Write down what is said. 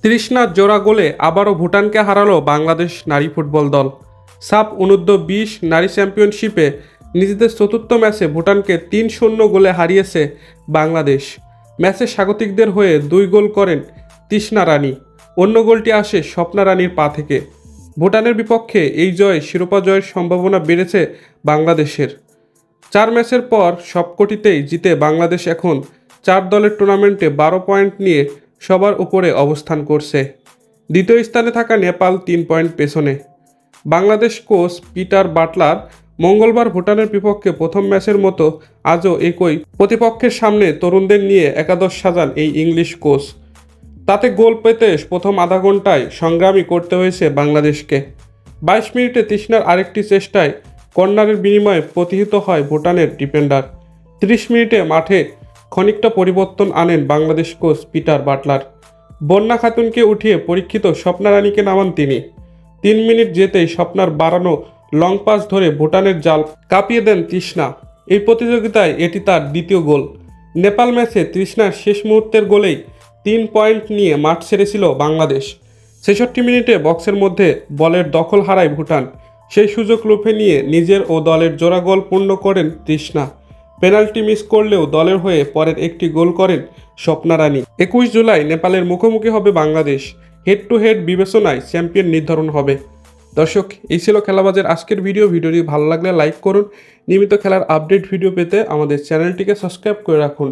তৃষ্ণার জোড়া গোলে আবারও ভুটানকে হারালো বাংলাদেশ নারী ফুটবল দল। সাব অনূর্ধ্ব-20 নারী চ্যাম্পিয়নশিপে নিজেদের চতুর্থ ম্যাচে ভুটানকে ৩-০ গোলে হারিয়েছে বাংলাদেশ। ম্যাচে স্বাগতিকদের হয়ে ২ গোল করেন তৃষ্ণা রানী। অন্য গোলটি আসে স্বপ্না রানীর পা থেকে। ভুটানের বিপক্ষে এই জয়ে শিরোপা জয়ের সম্ভাবনা বেড়েছে বাংলাদেশের। ৪ ম্যাচের পর সবকটিতেই জিতে বাংলাদেশ এখন ৪ দলের টুর্নামেন্টে ১২ পয়েন্ট নিয়ে সবার উপরে অবস্থান করছে। দ্বিতীয় স্থানে থাকা নেপাল ৩ পয়েন্ট পেছনে। বাংলাদেশ কোচ পিটার বাটলার মঙ্গলবার ভুটানের বিপক্ষে প্রথম ম্যাচের মতো আজও একই প্রতিপক্ষের সামনে তরুণদের নিয়ে একাদশ সাজান এই ইংলিশ কোচ। তাতে গোল পেতে প্রথম আধা ঘন্টায় সংগ্রামী করতে হয়েছে বাংলাদেশকে। ২২ মিনিটে তৃষ্ণার আরেকটি চেষ্টায় কর্নারের বিনিময়ে প্রতিহত হয় ভুটানের ডিফেন্ডার। ৩০ মিনিটে মাঠে খানিকটা পরিবর্তন আনেন বাংলাদেশ কোচ পিটার বাটলার। বন্যা খাতুনকে উঠিয়ে পরীক্ষিত স্বপ্না রানীকে নামান তিনি। ৩ মিনিট যেতেই স্বপ্নার বাড়ানো লং পাস ধরে ভুটানের জাল কাঁপিয়ে দেন তৃষ্ণা। এই প্রতিযোগিতায় এটি তার দ্বিতীয় গোল। নেপাল ম্যাচে তৃষ্ণার শেষ মুহূর্তের গোলেই ৩ পয়েন্ট নিয়ে মাঠ ছেড়েছিল বাংলাদেশ। ৬৬ মিনিটে বক্সের মধ্যে বলের দখল হারায় ভুটান। সেই সুযোগ লুফে নিয়ে নিজের ও দলের জোড়া গোল পূর্ণ করেন তৃষ্ণা। পেনাল্টি মিস করলেও দলের হয়ে পরের একটি গোল করেন স্বপ্না রানী। ২১ জুলাই নেপালের মুখোমুখি হবে বাংলাদেশ। হেড টু হেড বিবেচনায় চ্যাম্পিয়ন নির্ধারণ হবে। দর্শক, এই ছিল খেলাবাজের আজকের ভিডিওটি ভালো লাগলে লাইক করুন। নিয়মিত খেলার আপডেট ভিডিও পেতে আমাদের চ্যানেলটিকে সাবস্ক্রাইব করে রাখুন।